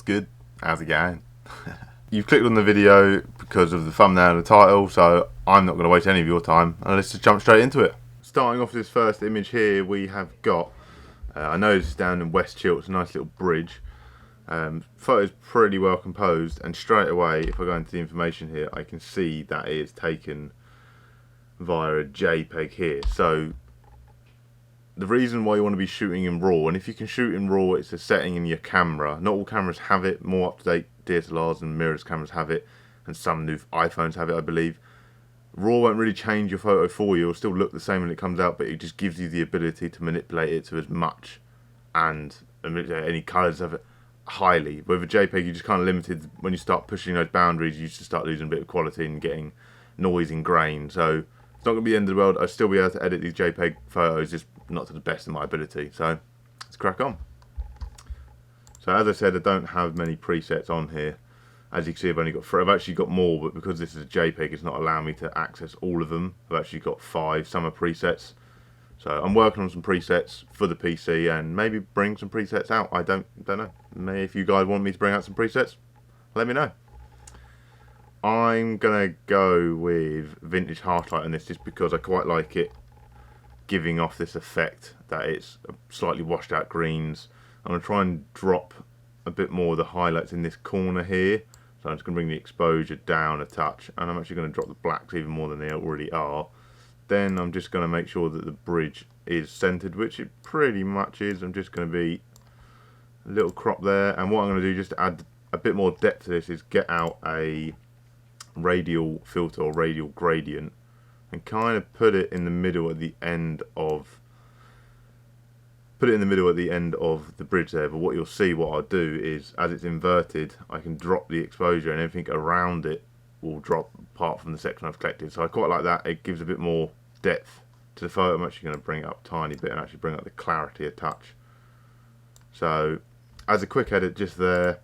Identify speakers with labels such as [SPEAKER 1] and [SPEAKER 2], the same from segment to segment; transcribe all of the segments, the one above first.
[SPEAKER 1] good? How's it going? You've clicked on the video because of the thumbnail and the title, so I'm not going to waste any of your time, and let's just jump straight into it. Starting off this first image here, we have got, I know this is down in West Chiltern, it's a nice little bridge. Photo's pretty well composed, and straight away, if I go into the information here, I can see that it is taken via a JPEG here. So the reason why you want to be shooting in RAW, and if you can shoot in RAW, it's a setting in your camera. Not all cameras have it. More up-to-date DSLRs and mirrorless cameras have it, and some new iPhones have it, I believe. RAW won't really change your photo for you. It'll still look the same when it comes out, but it just gives you the ability to manipulate it to as much and any colours of it highly. With a JPEG, you're just kind of limited. When you start pushing those boundaries, you just start losing a bit of quality and getting noise and grain. So it's not going to be the end of the world. I'll still be able to edit these JPEG photos, just not to the best of my ability. So let's crack on. So as I said, I don't have many presets on here. As you can see, I've only got 3. I've actually got more, but because this is a JPEG, it's not allowing me to access all of them. I've actually got 5. Some are presets. So I'm working on some presets for the PC and maybe bring some presets out. I don't know. Maybe if you guys want me to bring out some presets, let me know. I'm gonna go with vintage harshlight on this just because I quite like it giving off this effect that it's slightly washed out greens. I'm gonna try and drop a bit more of the highlights in this corner here. So I'm just gonna bring the exposure down a touch, and I'm actually gonna drop the blacks even more than they already are. Then I'm just going to make sure that the bridge is centered, which it pretty much is. I'm just going to be a little crop there, and what I'm going to do just to add a bit more depth to this is get out a radial filter or radial gradient and kind of put it in the middle at the end of the bridge there. But what you'll see, what I'll do is, as it's inverted, I can drop the exposure and everything around it will drop apart from the section I've collected. So I quite like that. It gives a bit more depth to the photo. I'm actually going to bring it up a tiny bit and actually bring up the clarity a touch. So as a quick edit just there,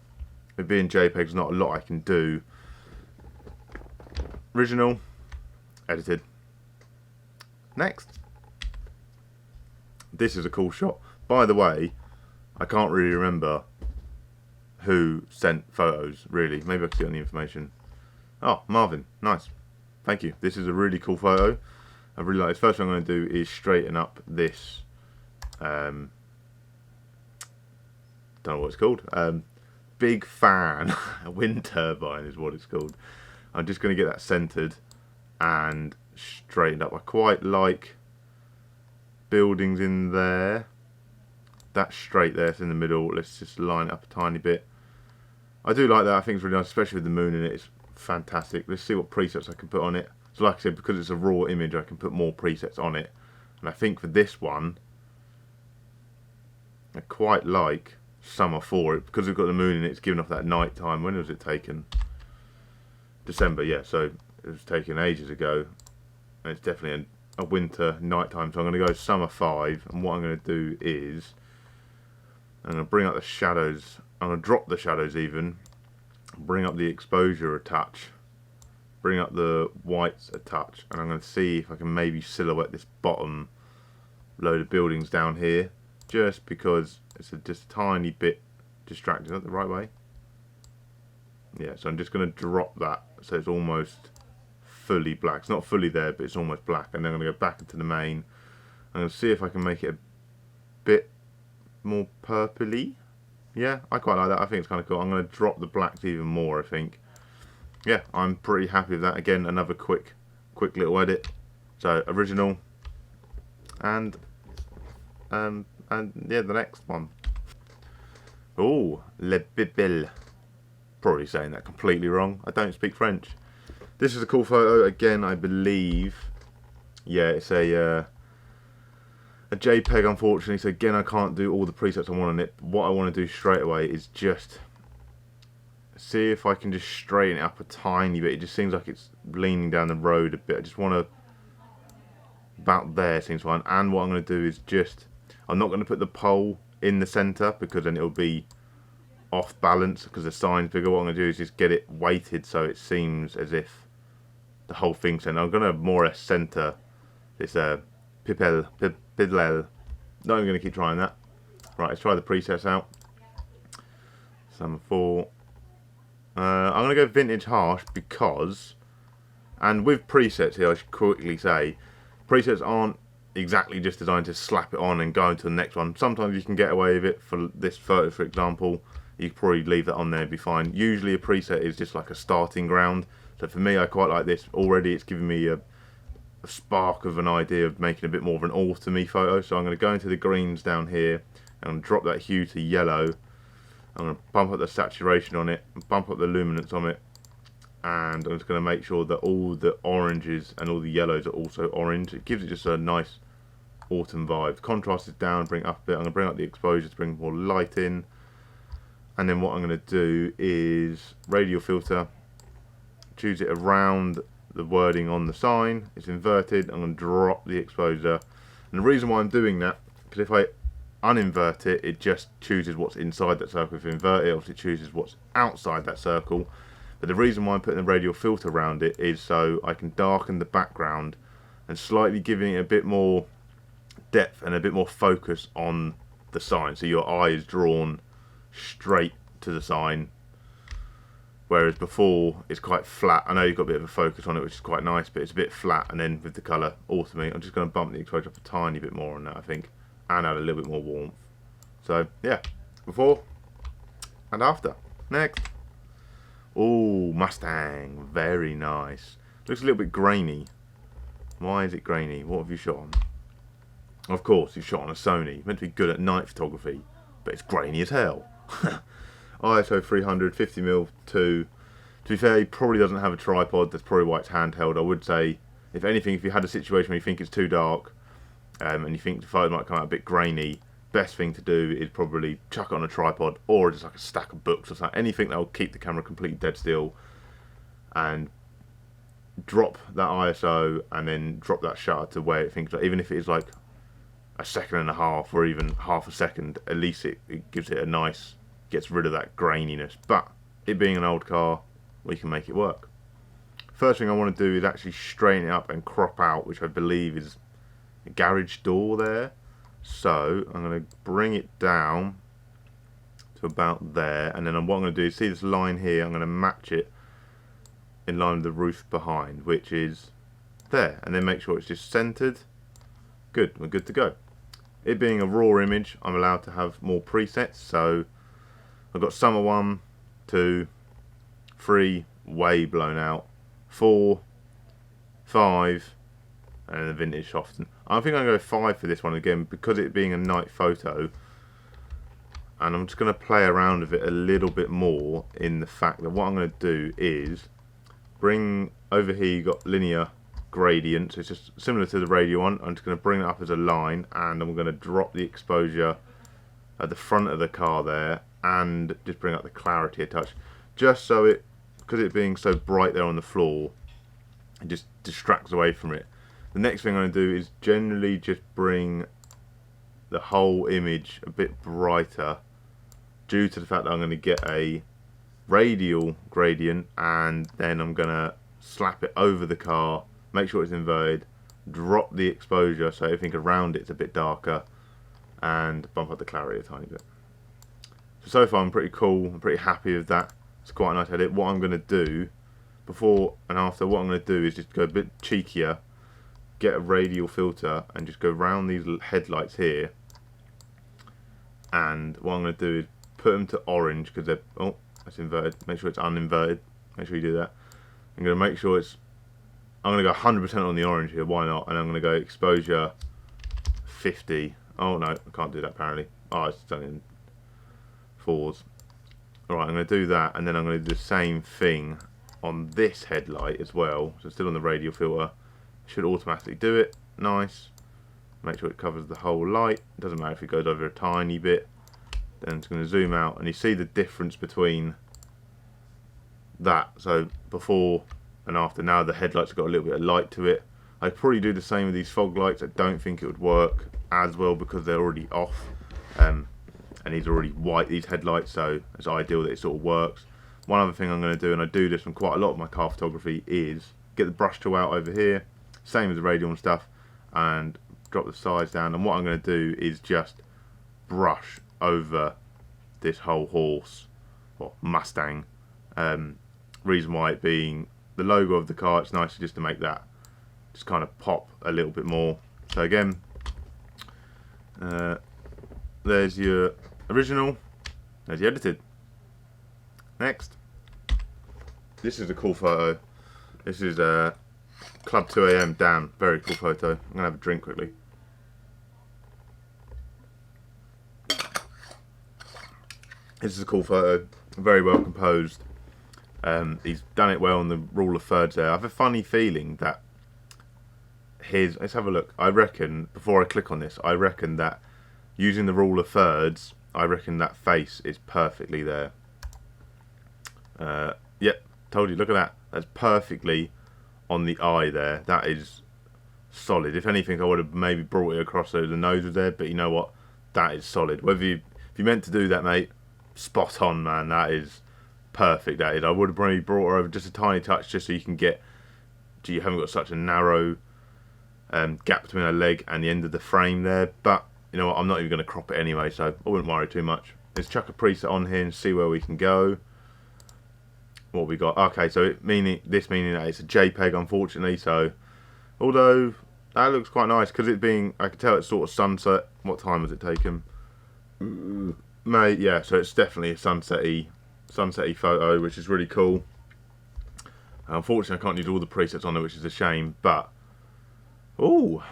[SPEAKER 1] with being JPEG, there's not a lot I can do. Original, edited. Next. This is a cool shot. By the way, I can't really remember who sent photos, really. Maybe I can see it on the information. Oh, Marvin, nice. Thank you. This is a really cool photo. I really like this. First thing I'm going to do is straighten up this, don't know what it's called. Big fan, a wind turbine is what it's called. I'm just going to get that centered and straightened up. I quite like buildings in there. That's straight there, it's in the middle. Let's just line it up a tiny bit. I do like that. I think it's really nice, especially with the moon in it. It's fantastic. Let's see what presets I can put on it. So like I said, because it's a raw image, I can put more presets on it. And I think for this one, I quite like Summer 4. Because we've got the moon in it, it's giving off that night time. When was it taken? December, yeah. So it was taken ages ago. And it's definitely a winter nighttime. So I'm going to go Summer 5. And what I'm going to do is, I'm going to bring up the shadows. I'm going to drop the shadows even. Bring up the exposure a touch, bring up the whites a touch, and I'm going to see if I can maybe silhouette this bottom load of buildings down here, just because it's just a tiny bit distracting. Is that the right way? Yeah, so I'm just going to drop that so it's almost fully black. It's not fully there, but it's almost black, and then I'm going to go back into the main. I'm going to see if I can make it a bit more purpley. Yeah, I quite like that. I think it's kind of cool. I'm going to drop the blacks even more, I think. Yeah, I'm pretty happy with that. Again, another quick little edit. So, original. And yeah, the next one. Oh, Le Bibel. Probably saying that completely wrong. I don't speak French. This is a cool photo. Again, I believe. Yeah, it's a JPEG, unfortunately, so again I can't do all the presets I want on it. But what I want to do straight away is just see if I can just straighten it up a tiny bit. It just seems like it's leaning down the road a bit. I just want to, about there seems fine. And what I'm going to do is just, I'm not going to put the pole in the centre because then it'll be off balance because the sign's bigger. What I'm going to do is just get it weighted so it seems as if the whole thing's centre. I'm going to more or less centre this Pidlel. Not even going to keep trying that. Right, let's try the presets out. Summer 4. I'm going to go vintage harsh because, and with presets here I should quickly say, presets aren't exactly just designed to slap it on and go into the next one. Sometimes you can get away with it. For this photo, for example, you could probably leave that on there and be fine. Usually a preset is just like a starting ground. So for me, I quite like this. Already it's giving me a spark of an idea of making a bit more of an autumny photo. So I'm going to go into the greens down here and drop that hue to yellow. I'm going to bump up the saturation on it, bump up the luminance on it, and I'm just going to make sure that all the oranges and all the yellows are also orange. It gives it just a nice autumn vibe. Contrast is down, bring it up a bit. I'm going to bring up the exposure to bring more light in. And then what I'm going to do is radial filter, choose it around the wording on the sign. It's inverted. I'm going to drop the exposure. And the reason why I'm doing that, because if I uninvert it, it just chooses what's inside that circle. If I invert it, obviously it chooses what's outside that circle. But the reason why I'm putting the radial filter around it is so I can darken the background and slightly giving it a bit more depth and a bit more focus on the sign. So your eye is drawn straight to the sign, whereas before it's quite flat. I know you've got a bit of a focus on it, which is quite nice, but it's a bit flat. And then with the colour autumny, I'm just going to bump the exposure up a tiny bit more on that, I think, and add a little bit more warmth. So yeah, before and after. Next. Oh, Mustang, very nice. Looks a little bit grainy. Why is it grainy? What have you shot on? Of course, you've shot on a Sony. You're meant to be good at night photography, but it's grainy as hell. ISO 300, 50mm 2. To be fair, he probably doesn't have a tripod. That's probably why it's handheld. I would say, if anything, if you had a situation where you think it's too dark, and you think the photo might come out a bit grainy, best thing to do is probably chuck it on a tripod or just like a stack of books or something, anything that will keep the camera completely dead still, and drop that ISO and then drop that shutter to where it thinks, like, even if it is like a second and a half or even half a second, at least it gives it a nice, gets rid of that graininess. But it being an old car, we can make it work. First thing I want to do is actually straighten it up and crop out, which I believe is a garage door there. So I'm going to bring it down to about there, and then what I'm going to do is see this line here, I'm going to match it in line with the roof behind, which is there, and then make sure it's just centered. Good, we're good to go. It being a raw image, I'm allowed to have more presets, so I've got summer 1, 2, 3, way blown out, 4, 5, and the vintage soften. I think I'm going to go 5 for this one again, because it being a night photo, and I'm just going to play around with it a little bit more in the fact that what I'm going to do is bring over here, you got linear gradient, so it's just similar to the radial one. I'm just going to bring it up as a line, and I'm going to drop the exposure at the front of the car there, and just bring up the clarity a touch, just so it, because it being so bright there on the floor, it just distracts away from it. The next thing I'm going to do is generally just bring the whole image a bit brighter, due to the fact that I'm going to get a radial gradient, and then I'm going to slap it over the car, make sure it's inverted, drop the exposure so everything around it's a bit darker, and bump up the clarity a tiny bit. So far I'm pretty cool, I'm pretty happy with that. It's quite a nice edit. What I'm going to do before and after, what I'm going to do is just go a bit cheekier, get a radial filter and just go around these headlights here, and what I'm going to do is put them to orange, because they're, oh, that's inverted. Make sure it's uninverted, make sure you do that. I'm going to make sure it's, I'm going to go 100% on the orange here, why not, and I'm going to go exposure 50. Oh no, I can't do that apparently. Oh, it's done in 4s. Alright, I'm going to do that, and then I'm going to do the same thing on this headlight as well. So still on the radial filter, should automatically do it. Nice. Make sure it covers the whole light. It doesn't matter if it goes over a tiny bit. Then it's going to zoom out, and you see the difference between that. So before and after, now the headlights have got a little bit of light to it. I'd probably do the same with these fog lights. I don't think it would work as well because they're already off, and these are already white, these headlights, so it's ideal that it sort of works. One other thing I'm going to do, and I do this from quite a lot of my car photography, is get the brush tool out over here, same as the radial and stuff, and drop the size down, and what I'm going to do is just brush over this whole horse or Mustang. Reason why it being the logo of the car, it's nice just to make that just kind of pop a little bit more. So again, there's your original, there's your edited. Next, this is a cool photo. This is Club 2 AM. Damn, very cool photo. I'm gonna have a drink quickly. This is a cool photo, very well composed. He's done it well on the rule of thirds there. I have a funny feeling that let's have a look. I reckon, before I click on this, I reckon that using the rule of thirds, I reckon that face is perfectly there. Yep, told you, look at that. That's perfectly on the eye there. That is solid. If anything, I would have maybe brought it across so the nose was there, but you know what? That is solid. If you meant to do that, mate, spot on, man. That is perfect. That is. I would have probably brought her over just a tiny touch, just so you can get. You haven't got such a narrow gap between her leg and the end of the frame there. But you know what? I'm not even going to crop it anyway, so I wouldn't worry too much. Let's chuck a preset on here and see where we can go. What we got? Okay, so meaning that it's a JPEG, unfortunately. So, although that looks quite nice because it being, I can tell it's sort of sunset. What time was it taken? Mate, yeah. So it's definitely a sunsetty photo, which is really cool. Unfortunately, I can't use all the presets on it, which is a shame. But oh,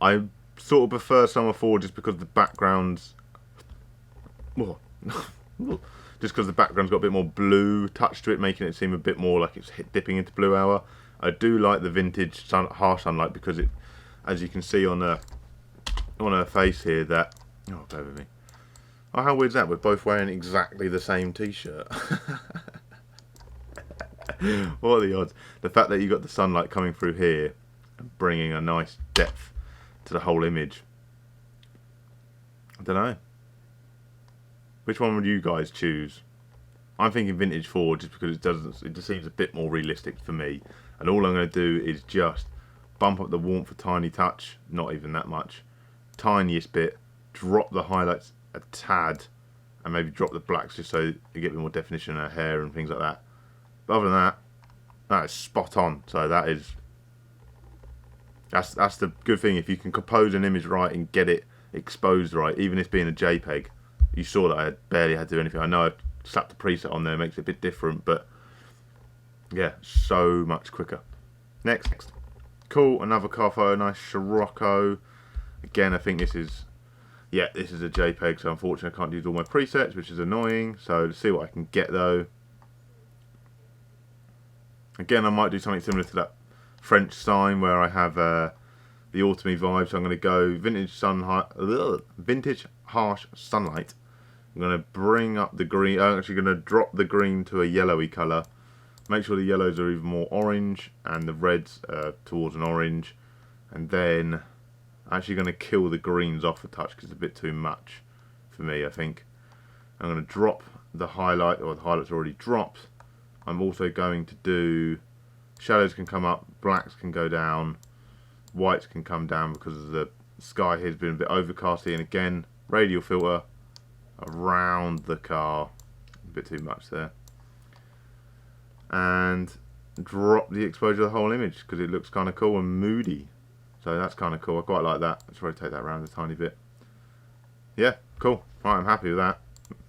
[SPEAKER 1] I sort of prefer Summer 4 just because the background's. Whoa. Just because the background's got a bit more blue touch to it, making it seem a bit more like it's dipping into blue hour. I do like the vintage harsh sunlight because it, as you can see on her face here, that. Oh, bear with me. Oh, how weird is that? We're both wearing exactly the same t-shirt. What are the odds? The fact that you got the sunlight coming through here and bringing a nice depth to the whole image. I don't know. Which one would you guys choose? I'm thinking vintage 4 just because it just seems a bit more realistic for me. And all I'm going to do is just bump up the warmth a tiny touch, not even that much, tiniest bit, drop the highlights a tad, and maybe drop the blacks just so you get a bit more definition in her hair and things like that. But other than that, that is spot on. So that's the good thing. If you can compose an image right and get it exposed right, even if being a JPEG. You saw that I barely had to do anything. I know I slapped the preset on there, makes it a bit different, but yeah, so much quicker. Next. Cool, another car photo, nice Scirocco. Again, I think this is a JPEG, so unfortunately I can't use all my presets, which is annoying. So let's see what I can get though. Again, I might do something similar to that French sign where I have the autumny vibe. So I'm going to go vintage harsh sunlight. I'm going to bring up the green. I'm actually going to drop the green to a yellowy colour. Make sure the yellows are even more orange and the reds towards an orange. And then I'm actually going to kill the greens off a touch because it's a bit too much for me, I think. I'm going to drop the highlight, or the highlight's already dropped. I'm also going to do shadows can come up, blacks can go down, whites can come down because the sky here has been a bit overcasty. And again, radial filter around the car, a bit too much there, and drop the exposure of the whole image because it looks kind of cool and moody. So that's kind of cool. I quite like that. Let's rotate that around a tiny bit. Yeah, cool. Right, I'm happy with that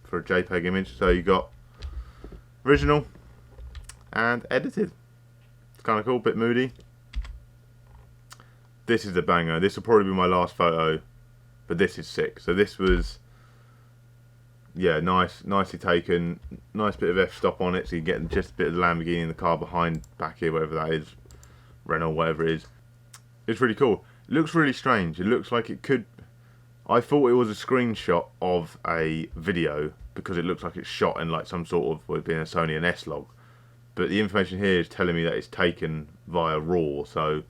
[SPEAKER 1] for a JPEG image. So you got original and edited. It's kind of cool, bit moody. This is a banger. This will probably be my last photo, but this is sick. So this was, yeah, nicely taken. Nice bit of f-stop on it, so you get just a bit of the Lamborghini in the car behind, back here, whatever that is, Renault, whatever it is. It's really cool. It looks really strange. It looks like it could. I thought it was a screenshot of a video because it looks like it's shot in like some sort of, well, being a Sony an S-Log. But the information here is telling me that it's taken via RAW, so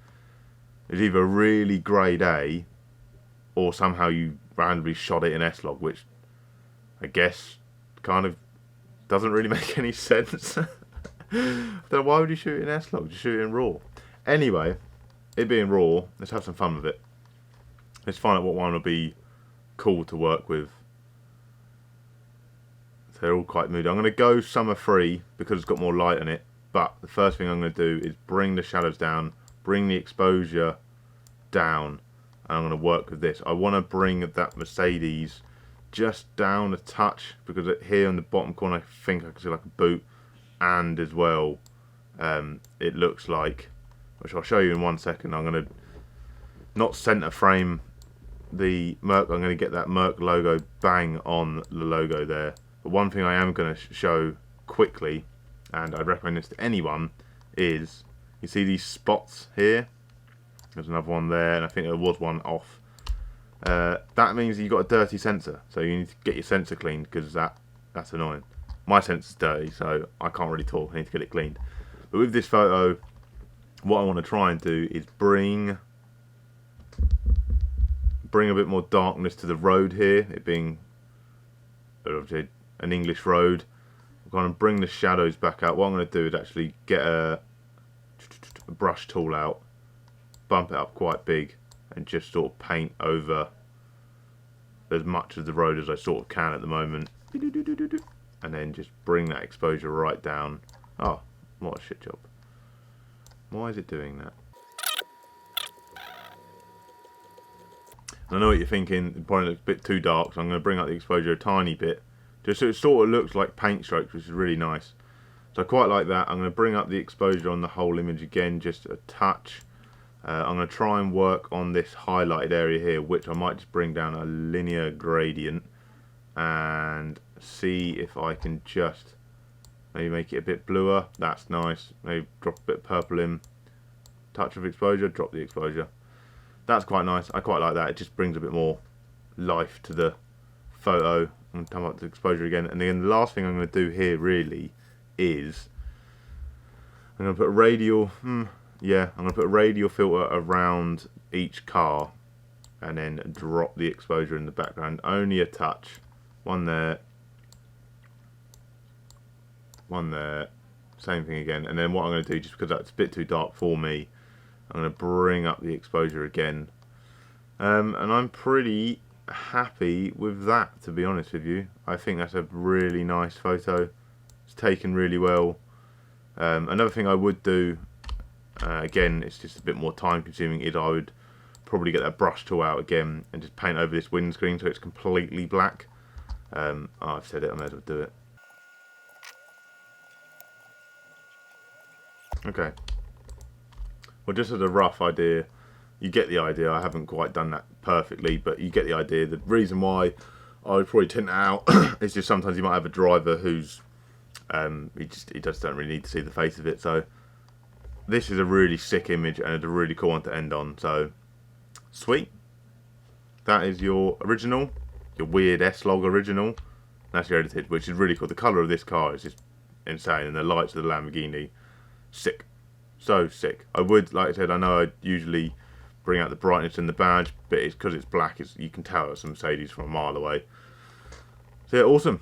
[SPEAKER 1] it's either really grade A or somehow you randomly shot it in S-Log, which I guess kind of doesn't really make any sense. Then why would you shoot it in S-Log? Just shoot it in RAW. Anyway, it being RAW, let's have some fun with it. Let's find out what one will be cool to work with. So they're all quite moody. I'm going to go summer free because it's got more light in it. But the first thing I'm going to do is bring the shadows down, bring the exposure down, and I'm going to work with this. I want to bring that Mercedes just down a touch, because here in the bottom corner I think I can see like a boot, and as well it looks like, which I'll show you in 1 second, I'm going to not center frame the Merc, I'm going to get that Merc logo bang on the logo there. But one thing I am going to show quickly, and I'd recommend this to anyone, is you see these spots here. There's another one there, and I think there was one off. That means you've got a dirty sensor, so you need to get your sensor cleaned, because that's annoying. My sensor's dirty, so I can't really talk. I need to get it cleaned. But with this photo, what I want to try and do is bring a bit more darkness to the road here, it being obviously an English road. I'm going to bring the shadows back out. What I'm going to do is actually get a brush tool out, bump it up quite big, and just sort of paint over as much of the road as I sort of can at the moment, and then just bring that exposure right down. Oh, what a shit job. Why is it doing that? I know what you're thinking, it probably looks a bit too dark, so I'm going to bring up the exposure a tiny bit, just so it sort of looks like paint strokes, which is really nice. So I quite like that. I'm going to bring up the exposure on the whole image again, just a touch. I'm going to try and work on this highlighted area here, which I might just bring down a linear gradient and see if I can just maybe make it a bit bluer. That's nice. Maybe drop a bit of purple in. Touch of exposure, drop the exposure. That's quite nice. I quite like that. It just brings a bit more life to the photo. And come up to exposure again. And then the last thing I'm going to do here really is I'm going to put a radial. I'm going to put a radial filter around each car, and then drop the exposure in the background. Only a touch. One there. One there. Same thing again. And then what I'm going to do, just because that's a bit too dark for me, I'm going to bring up the exposure again. And I'm pretty happy with that, to be honest with you. I think that's a really nice photo. It's taken really well. Another thing I would do, again, it's just a bit more time consuming, is I would probably get that brush tool out again and just paint over this windscreen so it's completely black. I've said it, I may as well do it. Okay. Well, just as a rough idea, you get the idea. I haven't quite done that perfectly, but you get the idea. The reason why I would probably tint it out is just sometimes you might have a driver who's he just don't really need to see the face of it. So this is a really sick image and a really cool one to end on. So sweet. That is your original, your weird S-Log original. That's your edited, which is really cool. The colour of this car is just insane, and the lights of the Lamborghini, sick. So sick. I would, like I said, I know I usually bring out the brightness in the badge, but it's because it's black, you can tell it's a Mercedes from a mile away. So yeah, awesome.